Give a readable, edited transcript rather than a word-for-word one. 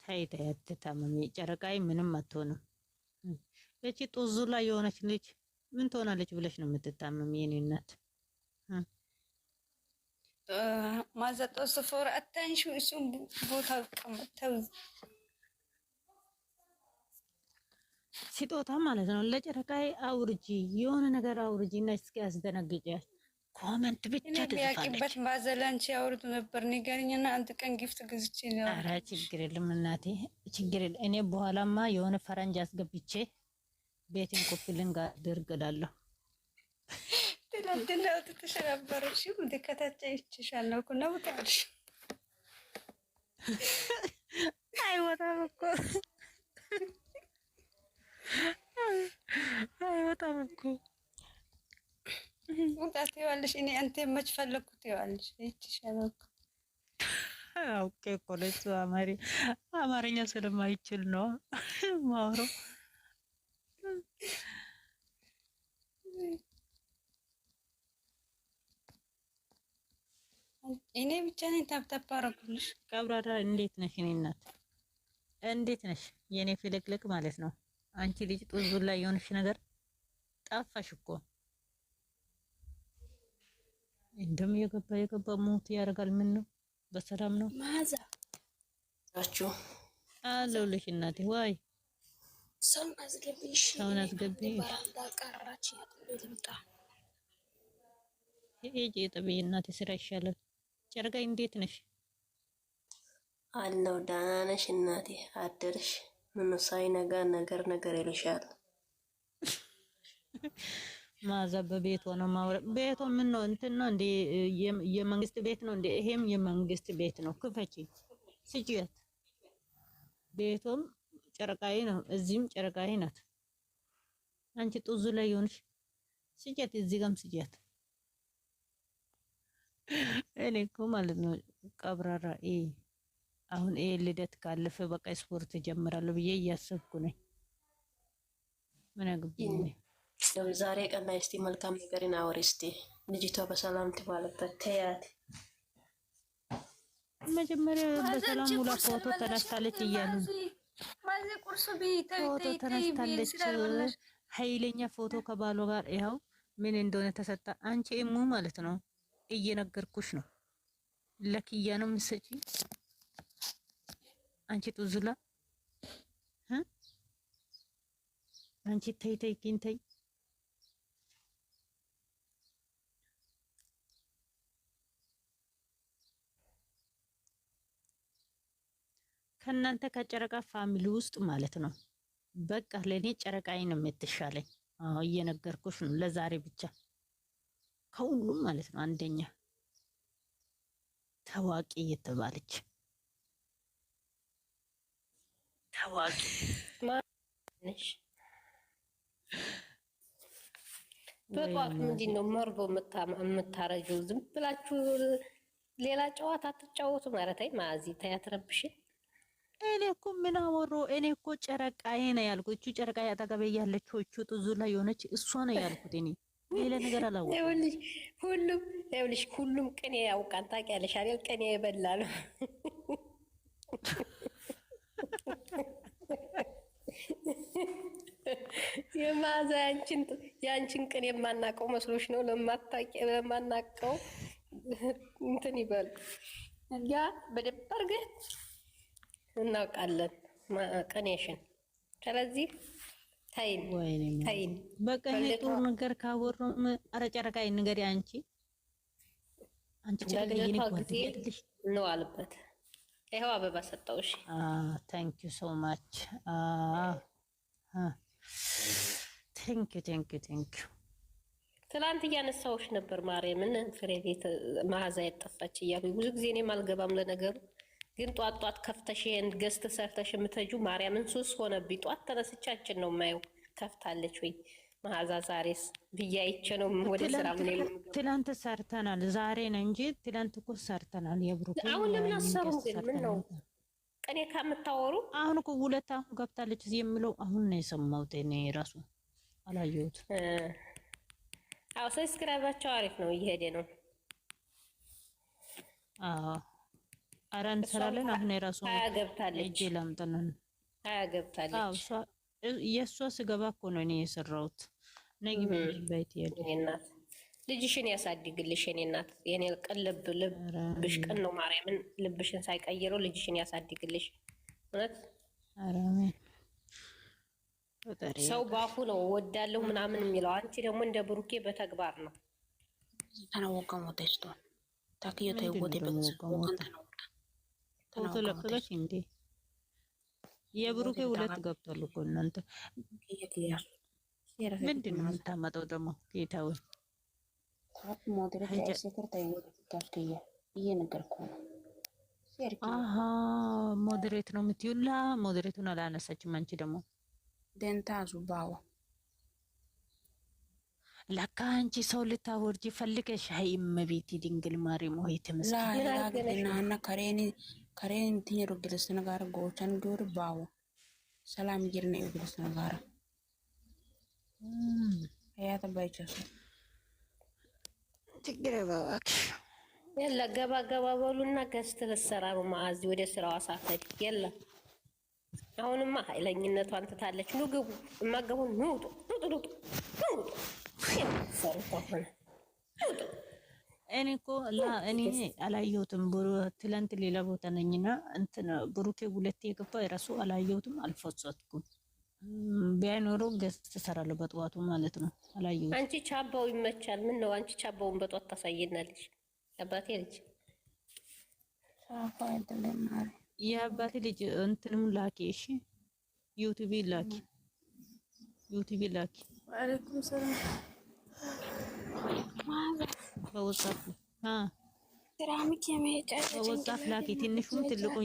ተይ ተይ አትታመሚ። ጨረቃዬ ምንም አትሆንም። እቺ ጡዙ ላይ የሆነች ልጅ ምን ትሆናለች ብለሽ ነው የምትታመሚ? የኔ እናት ማዘጦ ስፎር አታንሹ እሱን ቦታ ቀመተው ስጦታ ማለት ነው። ለጨረቃዬ አውርጂ፣ የሆነ ነገር አውርጂ እና እስኪ አስደነግጫት። ኮመንት ብቻ የሚያውቂበት ባዘላንቺ ያወርዱ ነበር። ንገሪኝና አንድ ቀን ጊፍት ገዝቼ ነው። ኧረ ችግር የለም እናቴ ችግር የለም። እኔ በኋላማ የሆነ ፈረንጅ አስገብቼ ቤቴን ኮፕልን ጋር አድርግላለሁ። ትላንትና ወጥተሽ ነበር። እሺ እንደ ከታች አይቼሻለሁ እኮ ነው ታልሽ። አይወጣም እኮ አይወጣም እኮ ውጣት ይዋልሽ። እኔ አንተ መች ፈለኩት ይዋልሽ። አይቼሻለሁ እኮ ኦኬ እኮ ለሱ አማርኛ ስለማይችል ነው ማውራው። እኔ ብቻ ነኝ ታፕታፕ አደረኩልሽ። ቀብራራ እንዴት ነሽ? እኔ እናት እንዴት ነሽ? የኔ ፍልቅልቅ ማለት ነው። አንቺ ልጅ ጡዙ ላይ የሆነሽ ነገር ጠፋሽ እኮ። እንደም የገባ ሞት ያደርጋል። ምን ነው በሰላም ነው ማዛ ናችሁ? አለሁልሽ እናቴ። ዋይ ሰውን አስገቢሽ፣ ሰውን አስገቢ። በራንዳ ቀራች ልምጣ። ይሄ ጠብይ እናቴ፣ ስራ ይሻላል። ጨረቃይ እንዴት ነሽ? አለው ደህና ነሽ እናቴ? አደርሽ? ምን ሳይነጋ ነገር ይልሻል። ማዛ በቤት ሆኖ ማውረ ቤቱ ምን ነው እንትን ነው እንዴ? የመንግስት ቤት ነው እንዴ? ይሄም የመንግስት ቤት ነው። ክፈቺ ስጪያት። ቤቱም ጨረቃዬ ነው፣ እዚህም ጨረቃዬ ናት። አንቺ ጡዙ ላይ የሆንሽ ስጪያት፣ እዚህ ጋርም ስጪያት። እኔ እኮ ማለት ነው ቀብራራ አሁን ልደት ካለፈ በቃ ስፖርት ጀምራለሁ ብዬ እያሰብኩ ነኝ። ምን አግብኝ ዛሬ ቀን ላይ እስቲ መልካም ነገርን አወሪ እስቲ። ልጅቷ በሰላም ትባልበት ተያት። መጀመሪያ በሰላም ሙላ ፎቶ ተነስታለች እያሉ ፎቶ ተነስታለች። ኃይለኛ ፎቶ ከባሏ ጋር ይኸው ምን እንደሆነ ተሰጣ። አንቺ እሙ ማለት ነው እየነገርኩሽ ነው። ለኪያ ነው የምትሰጪ አንቺ ጡዙላ። አንቺ ተይ ኪንተይ ከእናንተ ከጨረቃ ፋሚሊ ውስጥ ማለት ነው። በቃ ለኔ ጨረቃዬ ነው የምትሻለኝ። አዎ እየነገርኩሽ ነው። ለዛሬ ብቻ ከሁሉም ማለት ነው አንደኛ ታዋቂ እየተባለች ታዋቂ ማነሽ? በጧት ምንድን ነው መርዶ የምታረጂው? ዝም ብላችሁ ሌላ ጨዋታ አትጫወቱ ማለት አይ ማዚ ታያትረብሽ። እኔ እኮ ምን አወሩ? እኔ እኮ ጨረቃዬ ነው ያልኩት። እቺ ጨረቃዬ አጠገቤ ያለችው እቺ ጡዙ ላይ የሆነች እሷ ነው ያልኩት። እኔ ሌላ ነገር አላወኩም። ሁሉም ቅኔ ያውቃል። ታውቂያለሽ አይደል? ቅኔ የበላ ነው። የማዛ ያንቺን ቅኔ የማናውቀው መስሎሽ ነው? ለማናውቀው እንትን ይበል። ያ በደንብ አድርገን እናውቃለን ቅኔሽን። ስለዚህ ታይን በቃ ይሄ ጥሩ ነገር ካወሩም አረ ጨረቃዬ ንገሪ። አንቺ ጨረቃዬ የኔ ጓደኛ አይደለሽ ነው አለበት። ይኸው አበባ ሰጠውሽ። ታንክ ዩ ሶ ማች ታንክ ዩ። ትላንት እያነሳሁሽ ነበር ማርያምን ፍሬ ቤት መዓዛ የጠፋች እያሉ ብዙ ጊዜ እኔም አልገባም ለነገሩ። ግን ጧት ከፍተሽ ይሄን ገዝት ሰርተሽ የምትሄጁ ማርያምን ሱስ ሆነብኝ። ጧት ተነስቻችን ነው የማየው ከፍታለች ወይ መዓዛ ዛሬስ ብዬ አይቼ ነው ወደ ስራ ምን ትላንት ሰርተናል። ዛሬ ነው እንጂ ትላንት እኮ ሰርተናል። የብሩክ አሁን ለምን አሰሩም? ግን ምን ነው ቀኔ ከምታወሩ አሁን እኮ ሁለት አሁን ገብታለች የሚለው አሁን ነው የሰማሁት። እኔ ራሱ አላየሁት። አዎ ሰብስክራይባቸው አሪፍ ነው፣ እየሄደ ነው። ኧረ እንሰራለን። አሁን የራሱ ገብታለች እጄ ላምጥነን ገብታለች። የእሷ ስገባ እኮ ነው እኔ የሰራሁት። ነይ ግቢ ቤት እናት ልጅሽን ያሳድግልሽ የኔ እናት። የኔ ቅን ልብሽ ቅን ነው። ማርያምን ልብሽን ሳይቀይረው ልጅሽን ያሳድግልሽ። እውነት ሰው ባፉ ነው ወዳለው ምናምን የሚለው፣ አንቺ ደግሞ እንደ ብሩኬ በተግባር ነው። ተናወቀሞ ተስቶ ታኪዮ ተይወቴ ፎቶ ለቀቀች እንዴ? የብሩኬ ሁለት ገብቷል እኮ እናንተ ምንድን ነው የምታመጣው ደግሞ? ጌታዊ ሞዴሬት ነው የምትዩላ። ሞዴሬቱን አላነሳችም። አንቺ ደግሞ ደንታ ዙባው ለካ አንቺ ሰው ልታወርጂ ፈልገሽ። አይ እመቤቴ ድንግል ማርያም ሆይ ተመስገን። ከሬን ትኝሩ ግልስ ነጋር ጎቻን ዱር ባው ሰላም ይርነ ግልስ ነጋር ያተ ባይቸሱ ችግር ባክ የለ ገባ ገባ በሉና ገስት ተሰራ ነው። ማአዚ ወደ ስራዋ ሳፈድ የለ አሁንማ ኃይለኝነቷን ትታለች። ኑ ግቡ እማገቡ ኑ ጡ እኔ እኮ እኔ አላየሁትም። ትላንት ሌላ ቦታ ነኝና እንትን ብሩኬ ሁለቴ የገባ የራሱ አላየሁትም። አልፈጸትኩም። ቢያኖሩ ገስት ተሰራለሁ በጠዋቱ ማለት ነው። አላየሁትም። አንቺ ቻባው ይመቻል። ምን ነው አንቺ ቻባውን በጠዋት ታሳየናለሽ? አባቴ ልጅ የአባቴ ልጅ እንትንም ላኪ። እሺ ዩቲዩብ ላኪ፣ ዩቲዩብ ላኪ። ወአለይኩም ሰላም በወጣት ድራሚክ የመሄጫ በወጣት ላኪ ትንሹም ትልቁን